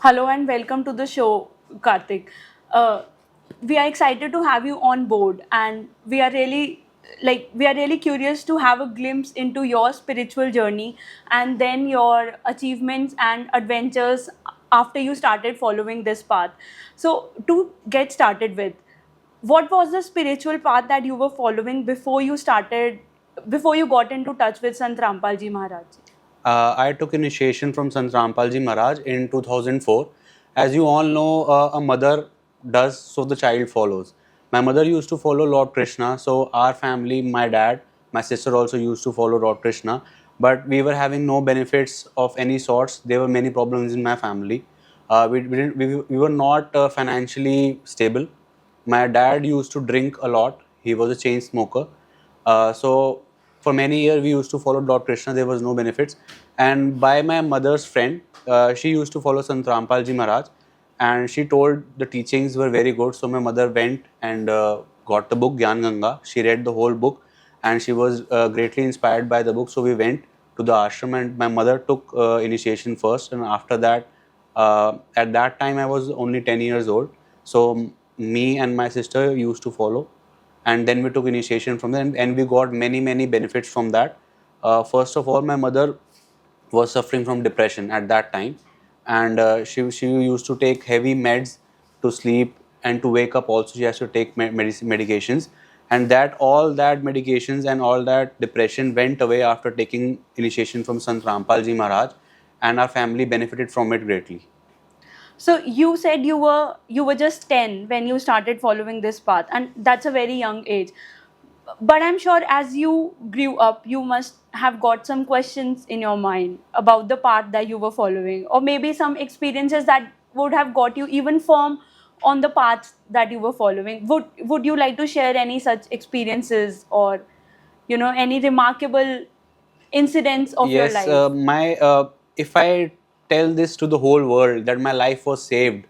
Hello and welcome to the show, Karthik. Uh, we are excited to have you on board, and we are really curious to have a glimpse into your spiritual journey and then your achievements and adventures after you started following this path. So, to get started with, what was the spiritual path that you were following before you got into touch with Sant Rampal Ji Maharaj? I took initiation from Sant Rampal Ji Maharaj in 2004. As you all know, a mother does, so the child follows. My mother used to follow Lord Krishna, so our family, my dad, my sister also used to follow Lord Krishna. But we were having no benefits of any sorts. There were many problems in my family. We were not financially stable. My dad used to drink a lot. He was a chain smoker. So for many years we used to follow Lord Krishna. There was no benefits. And by my mother's friend, she used to follow Sant Rampal Ji Maharaj, and she told the teachings were very good. So my mother went and got the book Gyan Ganga. She read the whole book, and she was greatly inspired by the book. So we went to the ashram, and my mother took initiation first, and after that, at that time I was only 10 years old. So me and my sister used to follow, and then we took initiation from there, and we got many benefits from that. First of all, my mother was suffering from depression at that time, and she used to take heavy meds to sleep, and to wake up also she has to take medications, and that all that medications and all that depression went away after taking initiation from Sant Rampal Ji Maharaj, and our family benefited from it greatly. So you said you were just 10 when you started following this path, and that's a very young age. But I'm sure as you grew up, you must have got some questions in your mind about the path that you were following, or maybe some experiences that would have got you even firm on the path that you were following. Would you like to share any such experiences, or any remarkable incidents of your Yes, life? my if I tell this to the whole world that my life was saved,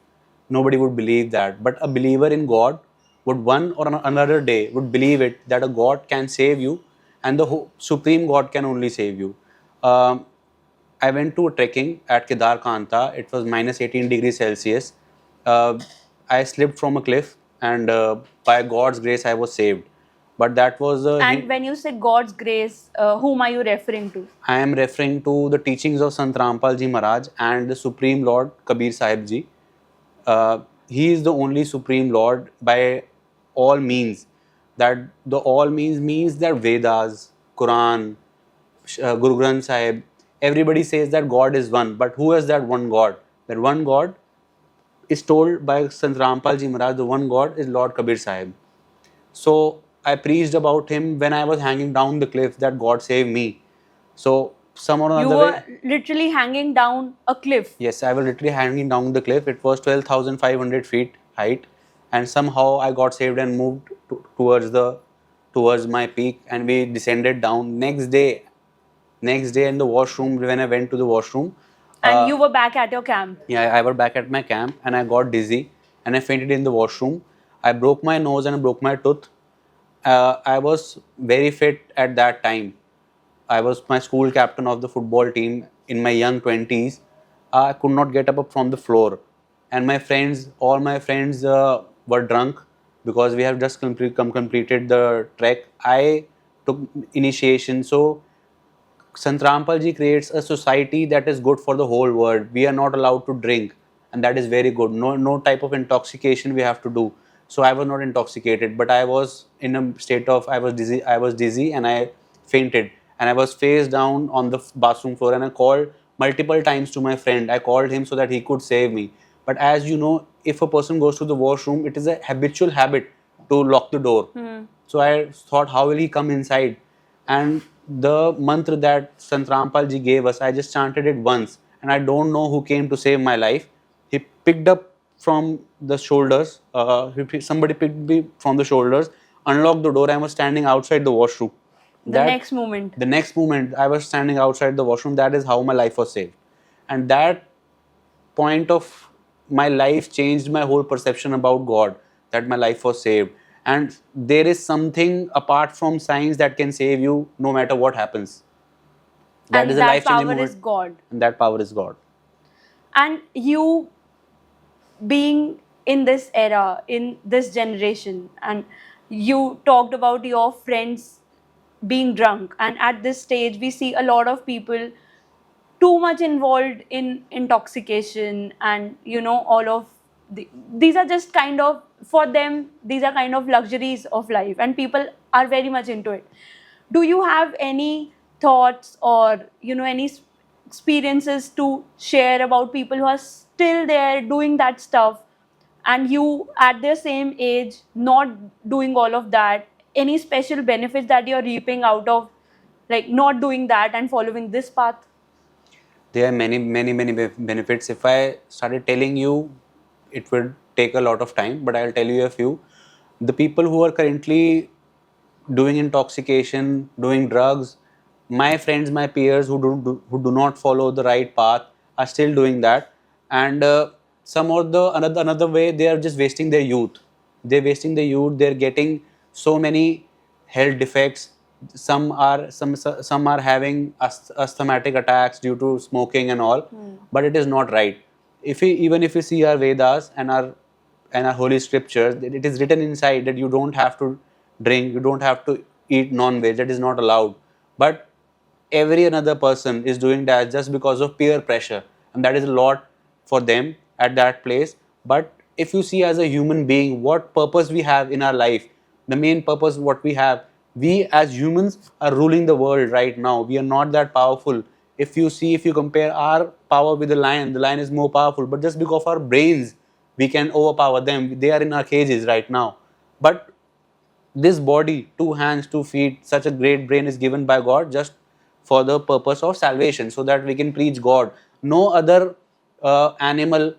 nobody would believe that. But a believer in God would one or another day would believe it, that a God can save you, and the Supreme God can only save you. Um, I went to a trekking at Kedar Kanta. It was minus 18 degrees Celsius. Uh, I slipped from a cliff, and by God's grace, I was saved. But that was a And when you say God's grace, whom are you referring to? I am referring to the teachings of Sant Rampal Ji Maharaj and the Supreme Lord Kabir Sahib Ji. He is the only Supreme Lord by all means. That the all means that Vedas, Quran, Guru Granth Sahib, everybody says that God is one. But who is that one God? That one God is told by Sant Rampal Ji Maharaj, the one God is Lord Kabir Sahib. So I preached about him when I was hanging down the cliff, that God save me. So someone or You another were way, literally hanging down a cliff. yes, I was literally hanging down the cliff. It was 12,500 feet height, and somehow I got saved and moved towards my peak, and we descended down. Next day in the washroom, when I went to the washroom, And you were back at your camp. yeah, I was back at my camp, and I got dizzy, and I fainted in the washroom. I broke my nose and I broke my tooth. I was very fit at that time. I was my school captain of the football team in my young 20s. I could not get up from the floor. And all my friends were drunk because we have just completed the trek. I took initiation. So Sant Rampal ji creates a society that is good for the whole world. We are not allowed to drink, and that is very good. No type of intoxication we have to do. So I was not intoxicated, but I was in a state of I was dizzy. I was dizzy, and I fainted, and I was face down on the bathroom floor. And I called multiple times to my friend. I called him so that he could save me. But as you know, if a person goes to the washroom, it is a habitual habit to lock the door. So I thought, how will he come inside? And the mantra that Sant Rampal ji gave us, I just chanted it once, and I don't know who came to save my life. He picked up from the shoulders, somebody picked me from the shoulders, unlocked the door, I was standing outside the washroom. The next moment. The next moment, I was standing outside the washroom. That is how my life was saved. And that point of my life changed my whole perception about God, that my life was saved. And there is something apart from science that can save you no matter what happens. That And is a that life changing power is moment. God. And that power is God. And you being in this era, in this generation, and you talked about your friends being drunk, and at this stage we see a lot of people too much involved in intoxication, and all of these are just kind of, for them, these are kind of luxuries of life, and people are very much into it. Do you have any thoughts or any experiences to share about people who are still there doing that stuff, and you at their same age not doing all of that? Any special benefits that you're reaping out of, like, not doing that and following this path? There are many benefits. If I started telling you, it would take a lot of time, but I'll tell you a few. The people who are currently doing intoxication, doing drugs, my friends, my peers who do not follow the right path are still doing that, and some or the another way they are just wasting their youth. They're wasting their youth. They're getting so many health defects. Some are having asthmatic attacks due to smoking and all, but it is not right. Even if we see our Vedas and our holy scriptures, it is written inside that you don't have to drink, you don't have to eat non-veg, that is not allowed. But every another person is doing that just because of peer pressure, and that is a lot for them at that place. But if you see as a human being what purpose we have in our life, the main purpose what we have, we as humans are ruling the world right now. We are not that powerful. If you compare our power with the lion is more powerful, but just because of our brains we can overpower them. They are in our cages right now. But this body, two hands, 2 feet, such a great brain is given by God just for the purpose of salvation, so that we can preach God. No other animal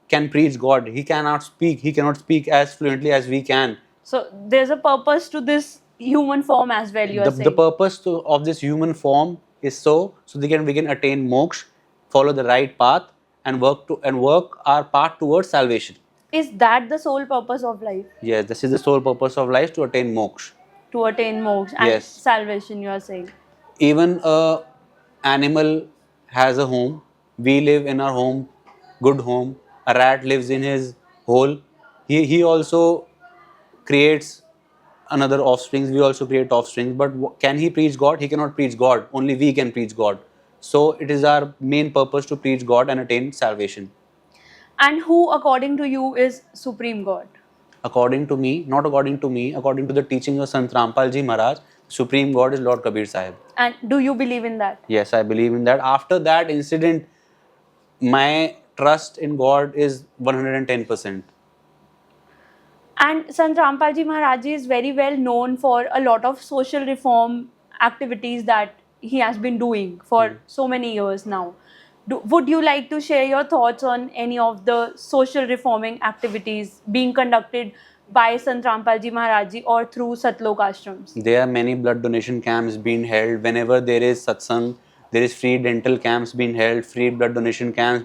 can preach God. He cannot speak. He cannot speak as fluently as we can. So there's a purpose to this human form as well, you are The saying. purpose of this human form is so we can attain moksha, follow the right path, and work our path towards salvation. Is that the sole purpose of life? Yes, this is the sole purpose of life, to attain moksha. To attain moksha and Yes. salvation, you are saying. Even a animal has a home. We live in our home, good home. A rat lives in his hole. He also creates another offsprings. We also create offsprings. But can he preach God? He cannot preach God. Only we can preach God. So it is our main purpose to preach God and attain salvation. And who, according to you, is Supreme God? According to me, not according to me, according to the teaching of Sant Rampal Ji Maharaj, Supreme God is Lord Kabir Sahib. And do you believe in that? Yes, I believe in that. After that incident, my trust in God is 110%. And Sant Rampal Ji Maharaj is very well known for a lot of social reform activities that he has been doing for so many years now. Would you like to share your thoughts on any of the social reforming activities being conducted by Sant Rampal Ji Maharaj Ji or through Satlok ashrams? There are many blood donation camps being held. Whenever there is satsang, there is free dental camps being held, free blood donation camps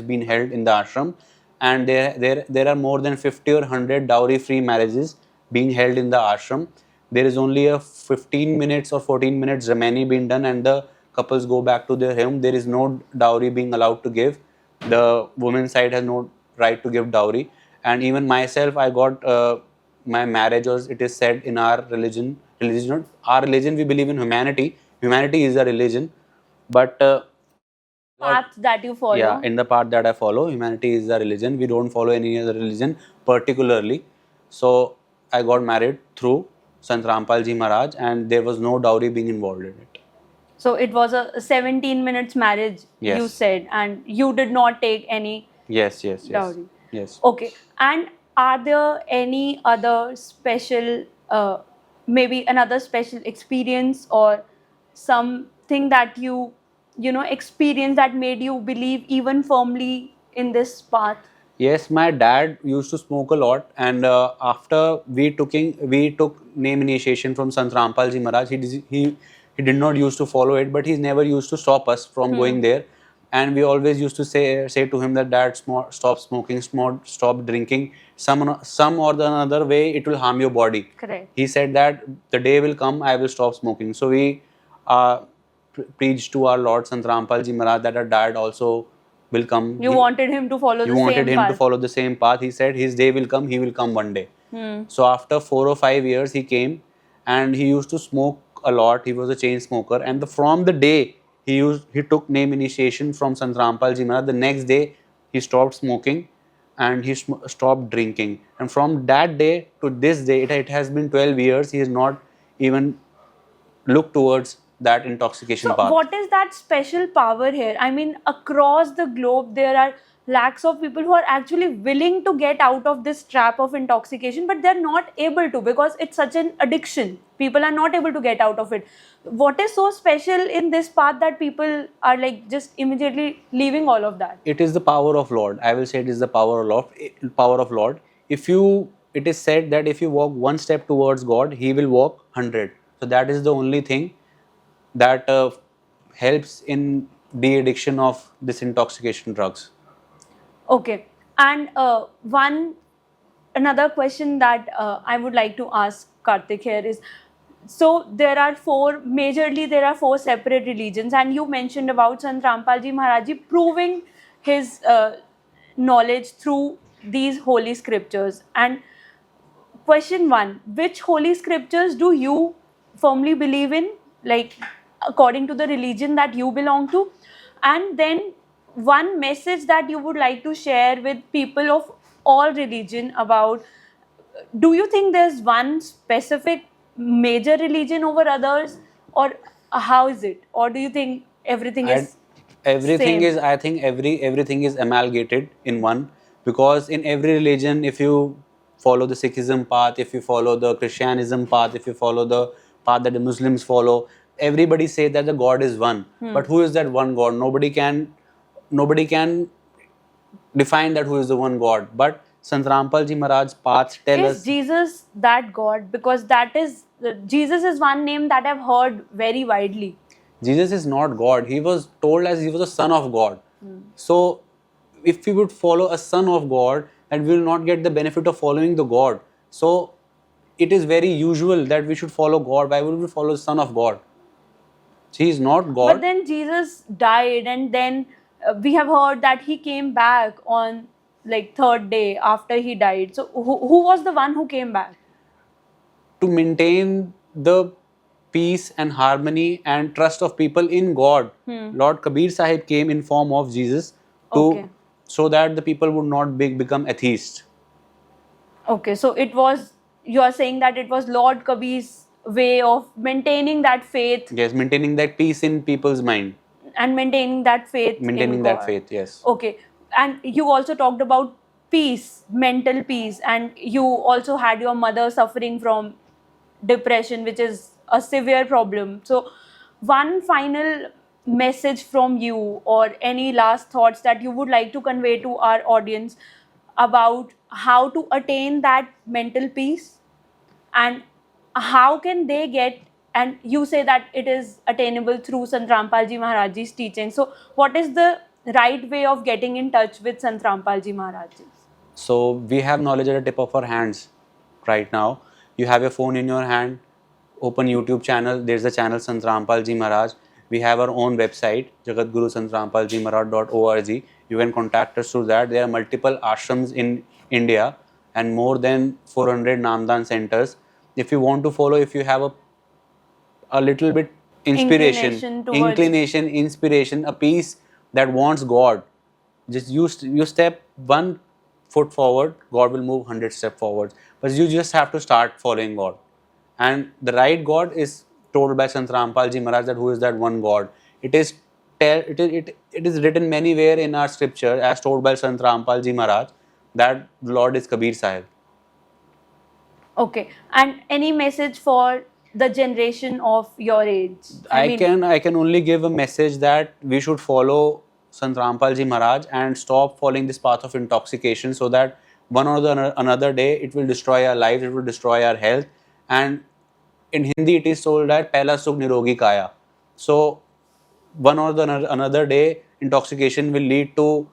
being held in the ashram, and there are more than 50 or 100 dowry free marriages being held in the ashram. There is only a 15 minutes or 14 minutes remaining being done, and the couples go back to their home. There is no dowry being allowed to give. The women's side has no right to give dowry. And even myself, I got my marriage, or it is said in our our religion, we believe in humanity. Humanity is a religion, but Path that you follow? yeah, in the path that I follow, humanity is a religion. We don't follow any other religion particularly. So I got married through Sant Rampal Ji Maharaj, and there was no dowry being involved in it. So it was a 17 minutes marriage, Yes. you said, and you did not take any Yes. dowry. Yes. Okay. And are there any other special, maybe another special experience or something that experienced that made you believe even firmly in this path? Yes, my dad used to smoke a lot, and after we took name initiation from Sant Rampal Ji Maharaj. He did not used to follow it, but he's never used to stop us from going there. And we always used to say to him that, Dad, stop smoking, stop drinking. Some or the another way it will harm your body. Correct. He said that the day will come I will stop smoking. So we preached to our Lord Sant Rampal Ji Maharaj that our dad also will come. You wanted him to follow You the wanted same him to path. follow the same path. He said his day will come, he will come one day. So after 4 or 5 years, he came, and he used to smoke a lot. He was a chain smoker, and from the day he took name initiation from Sant Rampal Ji Maharaj, the next day he stopped smoking, and he stopped drinking. And from that day to this day, it has been 12 years. He has not even looked towards that intoxication So, path. what is that special power here? I mean, across the globe, there are lakhs of people who are actually willing to get out of this trap of intoxication, but they're not able to because it's such an addiction. People are not able to get out of it. What is so special in this path that people are like just immediately leaving all of that? It is the power of Lord. I will say it is the power of Lord. Power of Lord. It is said that if you walk one step towards God, He will walk 100. So that is the only thing that helps in de-addiction of this intoxication drugs. Okay. And another question that I would like to ask Karthik here is, so majorly there are four separate religions, and you mentioned about Sant Rampal Ji Maharaj Ji proving his knowledge through these holy scriptures. And question one, which holy scriptures do you firmly believe in, like according to the religion that you belong to? And then one message that you would like to share with people of all religion about, do you think there's one specific major religion over others, or how is it, or do you think everything I, is everything same? is, I think everything is amalgamated in one, because in every religion, if you follow the Sikhism path, if you follow the Christianism path, if you follow the path that the Muslims follow, everybody say that the God is one. But who is that one God? Nobody can define that who is the one God. But Sant Rampal Ji Maharaj paths tell Is us. Jesus that God? Because that is Jesus is one name that I've heard very widely. Jesus is not God. He was told as he was a son of God. So, if we would follow a son of God, and we will not get the benefit of following the God. So, it is very usual that we should follow God. Why would we follow the son of God? He is not But God. then Jesus died, and then we have heard that he came back on like third day after he died. So who was the one who came back? To maintain the peace and harmony and trust of people in God, Lord Kabir Sahib came in form of Jesus to Okay. so that the people would not become atheists. Okay, so it was, you are saying that it was Lord Kabir's way of maintaining that faith Yes, maintaining that peace in people's mind. and maintaining that faith in Maintaining that God. faith, yes. Okay, and you also talked about peace, mental peace, and you also had your mother suffering from depression, which is a severe problem. So, one final message from you, or any last thoughts that you would like to convey to our audience about how to attain that mental peace, and how can they get, and you say that it is attainable through Sant Rampal Ji Maharaj Ji's teaching. So what is the right way of getting in touch with Sant Rampal Ji Maharaj Ji? So we have knowledge at the tip of our hands right now. You have your phone in your hand, open YouTube channel. There's the channel Sant Rampal Ji Maharaj. We have our own website, jagatgurusantramparjimaharaj.org. You can contact us through that. There are multiple ashrams in India and more than 400 Namdan centers. If you want to follow, if you have a little bit inspiration, a piece that wants God, just you step one foot forward, God will move 100 steps forward. But you just have to start following God. And the right God is told by Sant Rampal Ji Maharaj, that who is that one God. It is written many where in our scripture, as told by Sant Rampal Ji Maharaj, that Lord is Kabir Sahib. Okay, and any message for the generation of your age? I can only give a message that we should follow Sant Rampal Ji Maharaj and stop following this path of intoxication, so that one or another day it will destroy our lives, it will destroy our health. And in Hindi it is told that Pehla Sukh Nirogi Kaya. So one or another day intoxication will lead to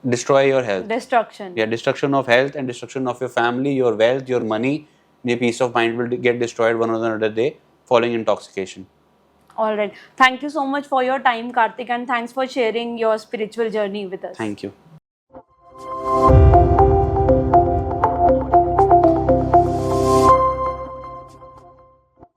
destroy your health. Destruction. Yeah, destruction of health and destruction of your family, your wealth, your money, your peace of mind will get destroyed one or another day following intoxication. All right. Thank you so much for your time, Karthik, and thanks for sharing your spiritual journey with us. Thank you.